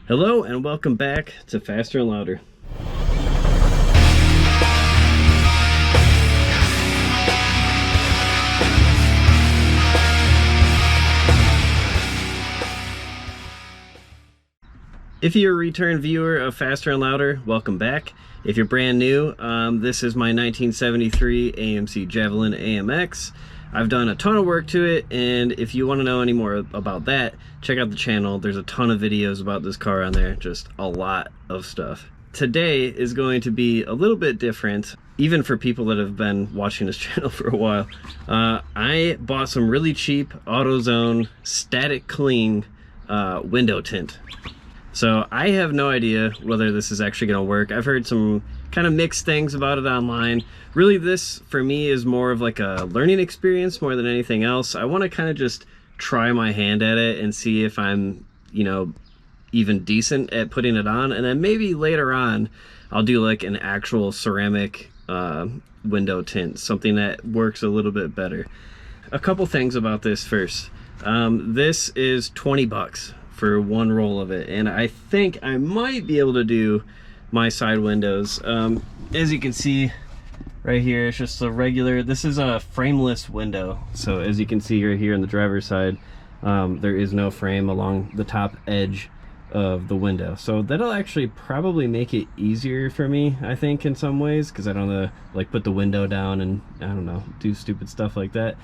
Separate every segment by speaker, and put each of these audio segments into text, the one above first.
Speaker 1: Hello and welcome back to Faster and Louder. If you're a return viewer of Faster and Louder, welcome back. If you're brand new, this is my 1973 AMC Javelin AMX. I've done a ton of work to it, and if you want to know any more about that, check out the channel. There's a ton of videos about this car on there, just a lot of stuff. Today is going to be a little bit different, even for people that have been watching this channel for a while. I bought some really cheap AutoZone static cling window tint. So I have no idea whether this is actually going to work. I've heard some kind of mixed things about it online. Really, this for me is more of like a learning experience more than anything else. I want to kind of just try my hand at it and see if I'm, even decent at putting it on. And then maybe later on, I'll do like an actual ceramic window tint, something that works a little bit better. A couple things about this first. This is 20 bucks. For one roll of it, and I think I might be able to do my side windows. As you can see right here, it's just a regular, this is a frameless window. So as you can see right here on the driver's side, there is no frame along the top edge of the window. So that'll actually probably make it easier for me, I think, in some ways, because I don't have to like put the window down and I don't know, do stupid stuff like that.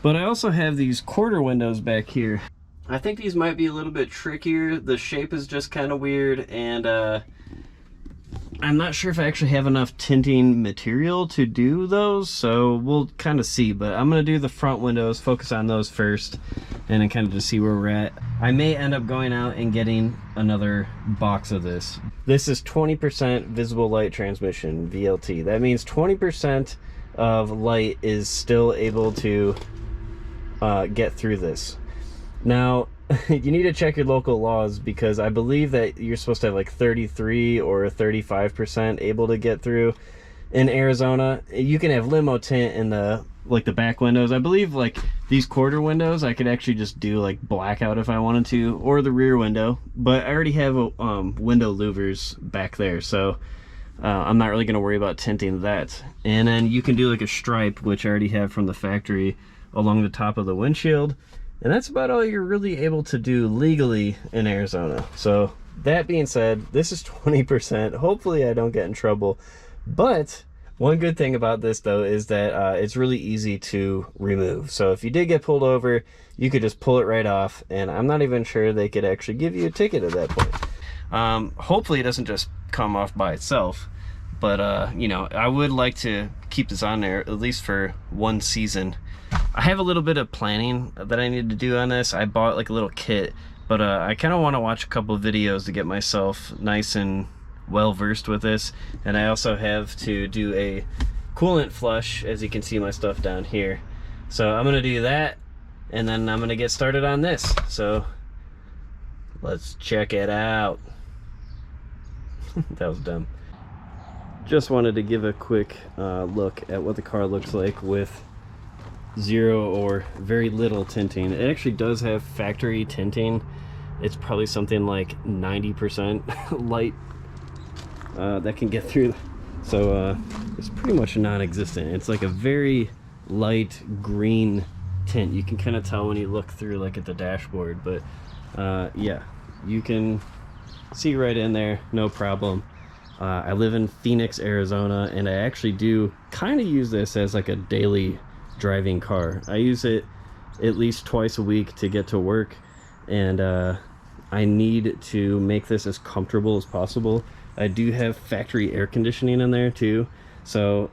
Speaker 1: But I also have these quarter windows back here. I think these might be a little bit trickier. The shape is just kind of weird, and I'm not sure if I actually have enough tinting material to do those, so we'll kind of see. But I'm going to do the front windows, focus on those first, and then kind of just see where we're at. I may end up going out and getting another box of this. This is 20% visible light transmission, VLT. That means 20% of light is still able to get through this. Now, you need to check your local laws, because I believe that you're supposed to have like 33 or 35% able to get through. In Arizona, you can have limo tint in the back windows. I believe like these quarter windows, I could actually just do like blackout if I wanted to, or the rear window. But I already have window louvers back there, so I'm not really going to worry about tinting that. And then you can do like a stripe, which I already have from the factory, along the top of the windshield. And that's about all you're really able to do legally in Arizona. So that being said, this is 20%. Hopefully I don't get in trouble. But one good thing about this though is that it's really easy to remove. So if you did get pulled over, you could just pull it right off. And I'm not even sure they could actually give you a ticket at that point. Hopefully it doesn't just come off by itself. But I would like to keep this on there at least for one season. I have a little bit of planning that I need to do on this. I bought like a little kit, but I kind of want to watch a couple of videos to get myself nice and well versed with this. And I also have to do a coolant flush, as you can see my stuff down here. So I'm going to do that, and then I'm going to get started on this. So let's check it out. That was dumb. Just wanted to give a quick look at what the car looks like with zero or very little tinting. It actually does have factory tinting. It's probably something like 90% light that can get through. So it's pretty much non-existent. It's like a very light green tint. You can kind of tell when you look through like at the dashboard, but yeah, you can see right in there, no problem. I live in Phoenix, Arizona, and I actually do kind of use this as like a daily driving car. I use it at least twice a week to get to work, and I need to make this as comfortable as possible. I do have factory air conditioning in there too, so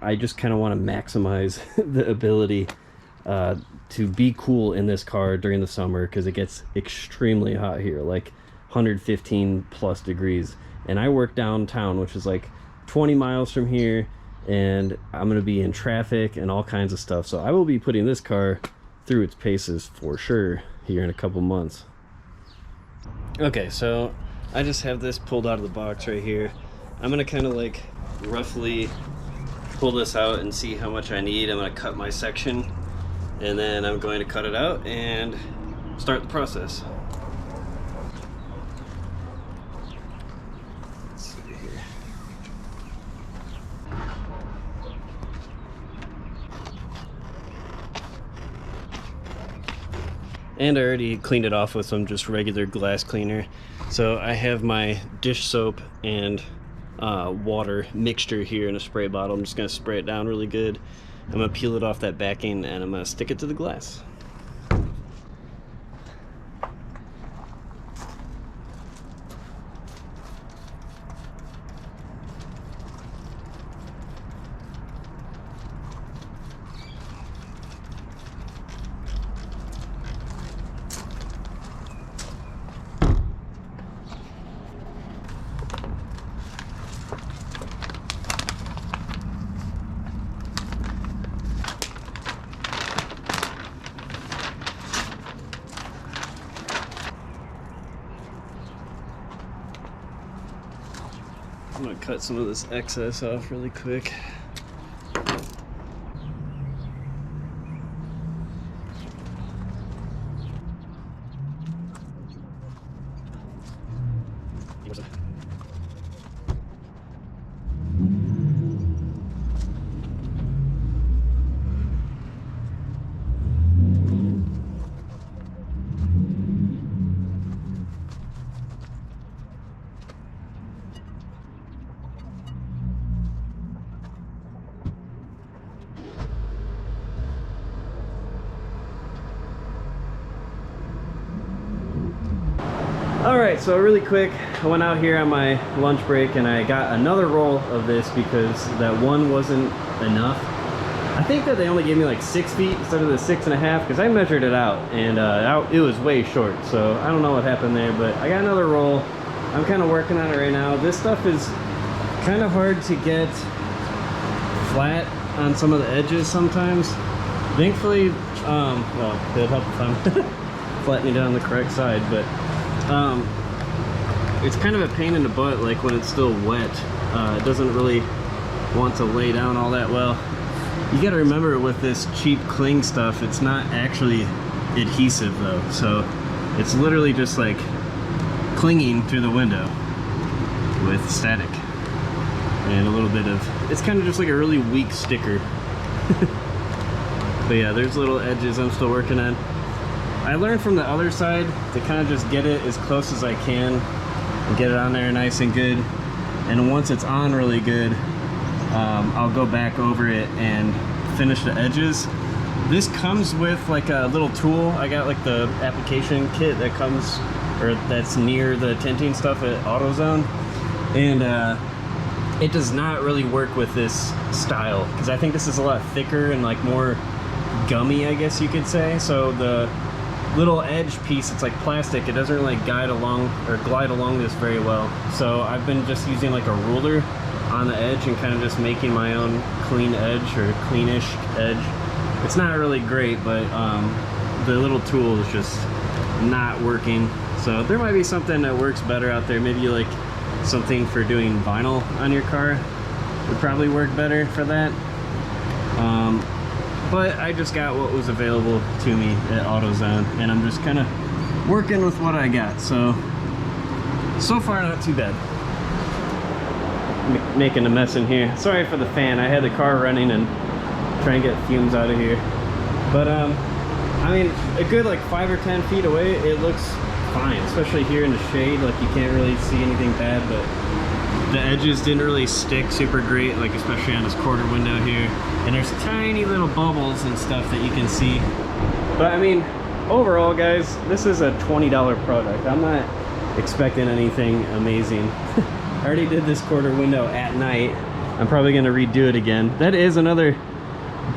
Speaker 1: I just kind of want to maximize the ability to be cool in this car during the summer, because it gets extremely hot here, like 115 plus degrees. And I work downtown, which is like 20 miles from here, and I'm going to be in traffic and all kinds of stuff. So I will be putting this car through its paces for sure here in a couple months. Okay, so I just have this pulled out of the box right here. I'm going to kind of like roughly pull this out and see how much I need. I'm going to cut my section, and then I'm going to cut it out and start the process. and I already cleaned it off with some just regular glass cleaner. So I have my dish soap and water mixture here in a spray bottle. I'm just gonna spray it down really good. I'm gonna peel it off that backing and I'm gonna stick it to the glass. I'm gonna cut some of this excess off really quick. Alright, so really quick, I went out here on my lunch break and I got another roll of this because that one wasn't enough. I think that they only gave me like 6 feet instead of the 6.5 because I measured it out and it was way short. So I don't know what happened there, but I got another roll. I'm kind of working on it right now. This stuff is kind of hard to get flat on some of the edges sometimes. Thankfully, well, it'll help if I'm flattening down the correct side, but it's kind of a pain in the butt, like when it's still wet. It doesn't really want to lay down all that well. You got to remember with this cheap cling stuff, it's not actually adhesive though, so it's literally just like clinging through the window with static and a little bit of, it's kind of just like a really weak sticker. But yeah, there's little edges I'm still working on. I learned from the other side to kind of just get it as close as I can and get it on there nice and good. And once it's on really good, I'll go back over it and finish the edges. This comes with like a little tool. I got like the application kit that comes, or that's near the tinting stuff at AutoZone. And it does not really work with this style because I think this is a lot thicker and like more gummy, I guess you could say. So the little edge piece, it's like plastic, it doesn't really glide along this very well. So I've been just using like a ruler on the edge and kind of just making my own clean edge or cleanish edge. It's not really great, but the little tool is just not working. So there might be something that works better out there. Maybe like something for doing vinyl on your car would probably work better for that. But I just got what was available to me at AutoZone, and I'm just kind of working with what I got. So far not too bad. Making a mess in here. Sorry for the fan. I had the car running and trying to get fumes out of here. But I mean, a good like 5 or 10 feet away, it looks fine, especially here in the shade. Like you can't really see anything bad, but the edges didn't really stick super great, like especially on this quarter window here. And there's tiny little bubbles and stuff that you can see. But I mean, overall guys, this is a $20 product. I'm not expecting anything amazing. I already did this quarter window at night. I'm probably gonna redo it again. That is another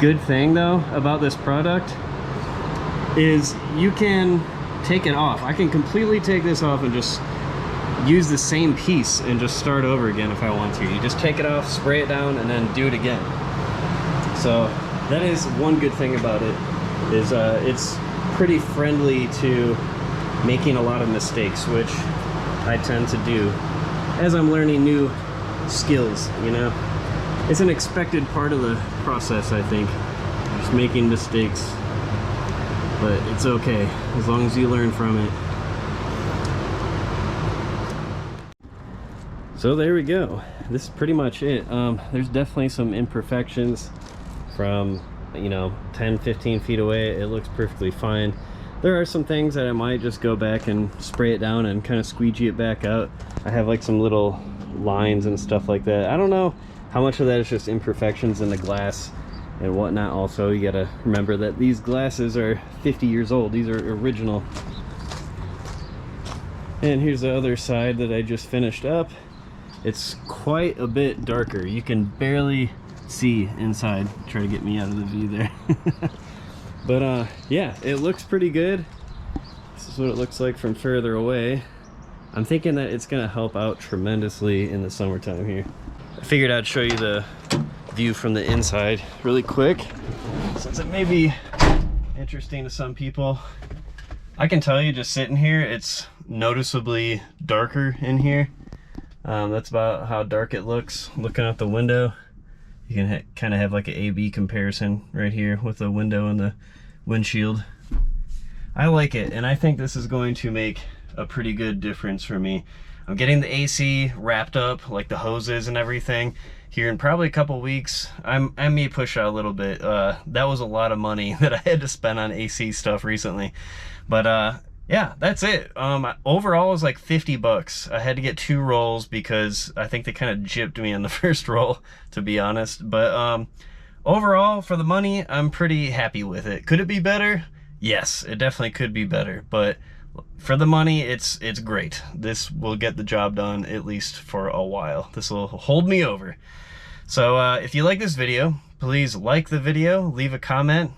Speaker 1: good thing though about this product, is you can take it off. I can completely take this off and just use the same piece and just start over again if I want to. You just take it off, spray it down, and then do it again. So that is one good thing about it, is it's pretty friendly to making a lot of mistakes, which I tend to do as I'm learning new skills, you know. It's an expected part of the process, I think, just making mistakes, but it's okay as long as you learn from it. So there we go. This is pretty much it. There's definitely some imperfections from, you know, 10-15 feet away. It looks perfectly fine. There are some things that I might just go back and spray it down and kind of squeegee it back out. I have like some little lines and stuff like that. I don't know how much of that is just imperfections in the glass and whatnot. Also, you gotta remember that these glasses are 50 years old. These are original. And here's the other side that I just finished up. It's quite a bit darker. You can barely see inside. Try to get me out of the view there. But yeah, it looks pretty good. This is what it looks like from further away. I'm thinking that it's gonna help out tremendously in the summertime here. I figured I'd show you the view from the inside really quick, since it may be interesting to some people. I can tell you, just sitting here, it's noticeably darker in here. That's about how dark it looks looking out the window. You can kind of have like an A-B comparison right here with the window and the windshield. I like it, and I think this is going to make a pretty good difference for me. I'm getting the AC wrapped up, like the hoses and everything, here in probably a couple weeks. I may push out a little bit. That was a lot of money that I had to spend on AC stuff recently. But yeah, that's it. Overall it was like 50 bucks. I had to get 2 rolls because I think they kind of gypped me on the first roll, to be honest. But overall, for the money, I'm pretty happy with it. Could it be better? Yes, it definitely could be better, but for the money, it's great. This will get the job done, at least for a while. This will hold me over. So if you like this video, please like the video, leave a comment,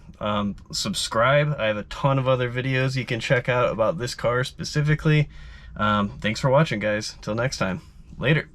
Speaker 1: subscribe. I have a ton of other videos you can check out about this car specifically. Thanks for watching, guys. Till next time. Later.